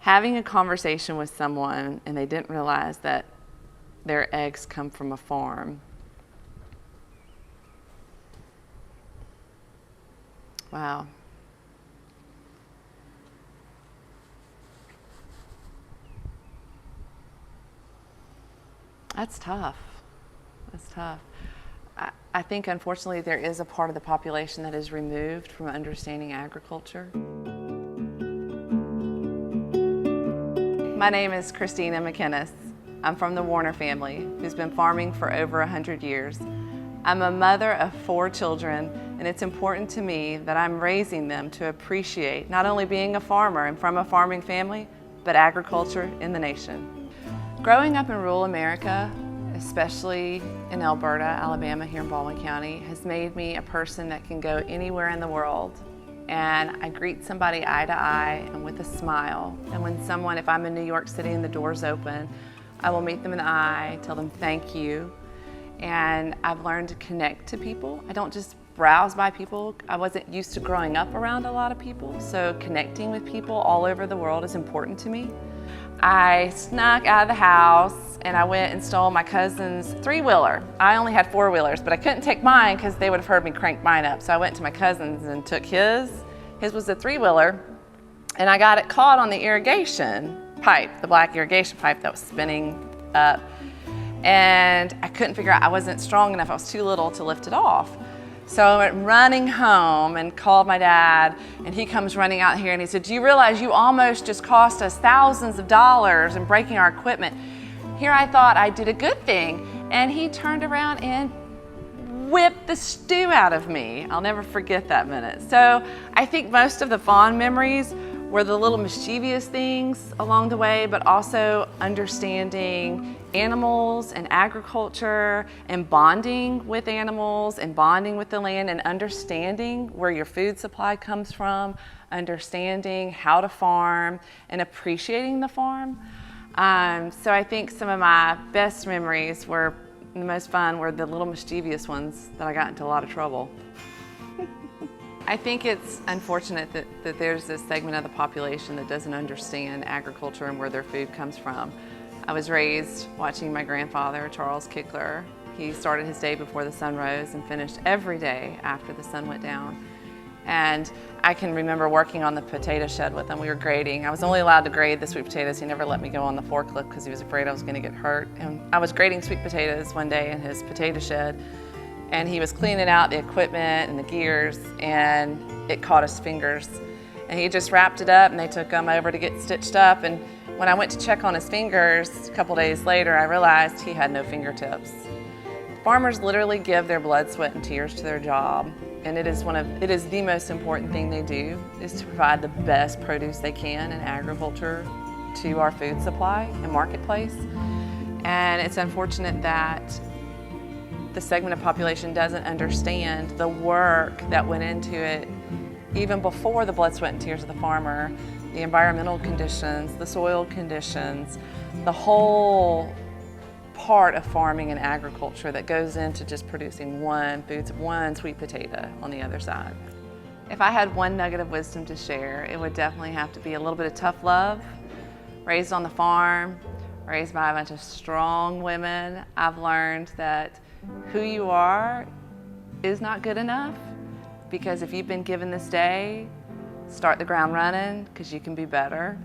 having a conversation with someone and they didn't realize that their eggs come from a farm. Wow. That's tough. That's tough. I think, unfortunately, there is a part of the population that is removed from understanding agriculture. My name is Christina McInnis. I'm from the Woerner family, who's been farming for over 100 years. I'm a mother of 4 children, and it's important to me that I'm raising them to appreciate not only being a farmer and from a farming family, but agriculture in the nation. Growing up in rural America, especially in Alberta, Alabama, here in Baldwin County, has made me a person that can go anywhere in the world. And I greet somebody eye to eye and with a smile. And if I'm in New York City and the door's open, I will meet them in the eye, tell them thank you. And I've learned to connect to people. I don't just browse by people. I wasn't used to growing up around a lot of people, so connecting with people all over the world is important to me. I snuck out of the house and I went and stole my cousin's 3-wheeler. I only had 4-wheelers, but I couldn't take mine because they would have heard me crank mine up. So I went to my cousin's and took his. His was a 3-wheeler, and I got it caught on the irrigation pipe, the black irrigation pipe that was spinning up. And I couldn't figure out, I wasn't strong enough, I was too little to lift it off. So I went running home and called my dad, and he comes running out here and he said, "Do you realize you almost just cost us thousands of dollars in breaking our equipment?" Here I thought I did a good thing, and he turned around and whipped the stew out of me. I'll never forget that minute. So I think most of the fond memories were the little mischievous things along the way, but also understanding animals and agriculture and bonding with animals and bonding with the land and understanding where your food supply comes from, understanding how to farm and appreciating the farm. So I think some of my best memories were, the most fun were the little mischievous ones that I got into a lot of trouble. I think it's unfortunate that there's this segment of the population that doesn't understand agriculture and where their food comes from. I was raised watching my grandfather, Charles Kickler. He started his day before the sun rose and finished every day after the sun went down. And I can remember working on the potato shed with him. We were grading. I was only allowed to grade the sweet potatoes. He never let me go on the forklift because he was afraid I was going to get hurt. And I was grading sweet potatoes one day in his potato shed, and he was cleaning out the equipment and the gears, and it caught his fingers. And he just wrapped it up, and they took him over to get stitched up. And when I went to check on his fingers a couple days later, I realized he had no fingertips. Farmers literally give their blood, sweat, and tears to their job, and it is the most important thing they do, is to provide the best produce they can in agriculture to our food supply and marketplace. And it's unfortunate that the segment of population doesn't understand the work that went into it even before the blood, sweat, and tears of the farmer, the environmental conditions, the soil conditions, the whole part of farming and agriculture that goes into just producing one sweet potato on the other side. If I had one nugget of wisdom to share, it would definitely have to be a little bit of tough love. Raised on the farm, raised by a bunch of strong women, I've learned that who you are is not good enough, because if you've been given this day, start the ground running, because you can be better.